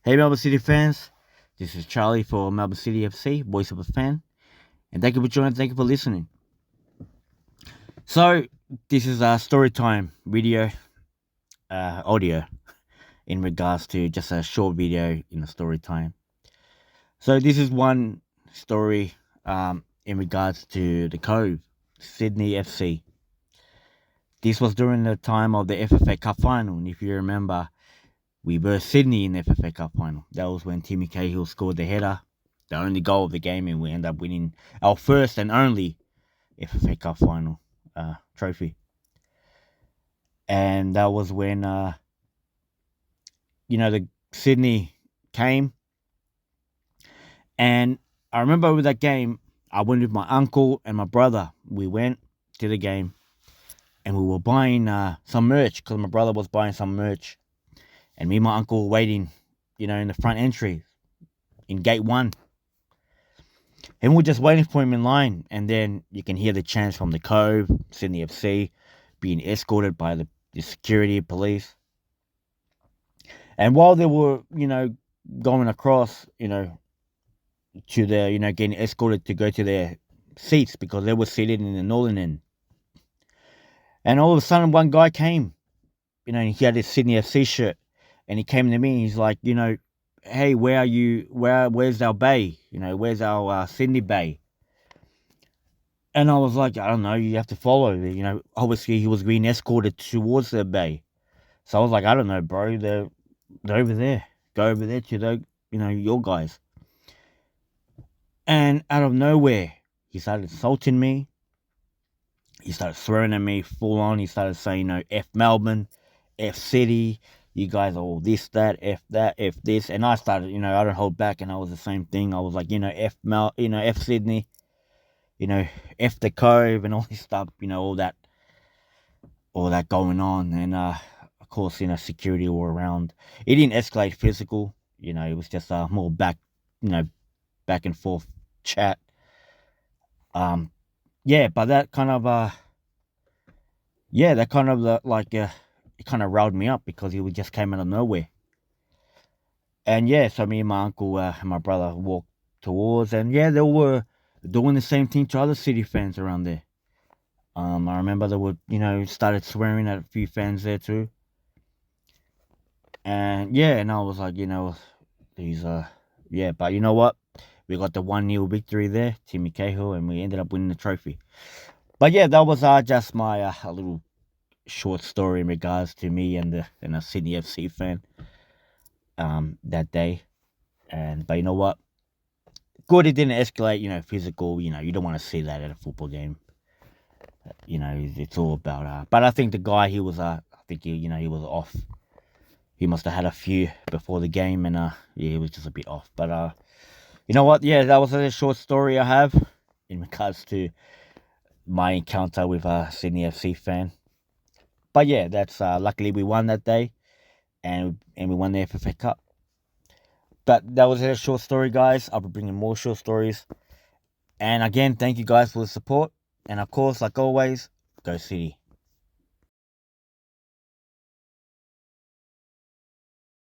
Hey Melbourne City fans, this is Charlie for Melbourne City FC, voice of a fan, and thank you for joining, thank you for listening. So, this is a story time video, audio, in regards to just a short video in the story time. So, this is one story in regards to the Cove, Sydney FC. This was during the time of the FFA Cup final, and if you remember, we were Sydney in the FFA Cup final. That was when Timmy Cahill scored the header, the only goal of the game, and we end up winning our first and only FFA Cup final trophy. And that was when, the Sydney came. And I remember with that game, I went with my uncle and my brother. We went to the game and we were buying some merch because my brother was buying some merch. And me and my uncle were waiting, in the front entry in gate 1. And we're just waiting for him in line. And then you can hear the chants from the Cove, Sydney FC, being escorted by the security police. And while they were, going across, to their, getting escorted to go to their seats because they were seated in the northern end. And all of a sudden, one guy came, and he had his Sydney FC shirt. And he came to me and he's like, hey, where are you? Where's our bay? Where's our Sydney bay? And I was like, I don't know, you have to follow. Obviously he was being escorted towards the bay. So I was like, I don't know, bro. They're over there. Go over there to the, your guys. And out of nowhere, he started insulting me. He started swearing at me full on. He started saying, F Melbourne, F City. You guys are all this, that, F this. And I started, I don't hold back. And I was the same thing. I was like, F Sydney, F the Cove and all this stuff, all that going on. And, of course, security were around. It didn't escalate physical, it was just more back and forth chat. But that kind of, it kind of riled me up because he just came out of nowhere. And so me and my uncle and my brother walked towards, and they were doing the same thing to other City fans around there. I remember they would, started swearing at a few fans there too. And and I was like, these but you know what? We got the 1-0 victory there, Timmy Cahill, and we ended up winning the trophy. But that was just my a little short story in regards to me and a Sydney FC fan that day. But you know what? Good, it didn't escalate, physical. You don't want to see that at a football game. It's all about. But I think the guy, he was I think he was off. He must have had a few before the game, and he was just a bit off. But you know what? Yeah, that was a short story I have in regards to my encounter with a Sydney FC fan. But that's luckily we won that day, and we won the FFA Cup. But that was a short story, guys. I'll be bringing more short stories. And again, thank you guys for the support. And of course, like always, go City.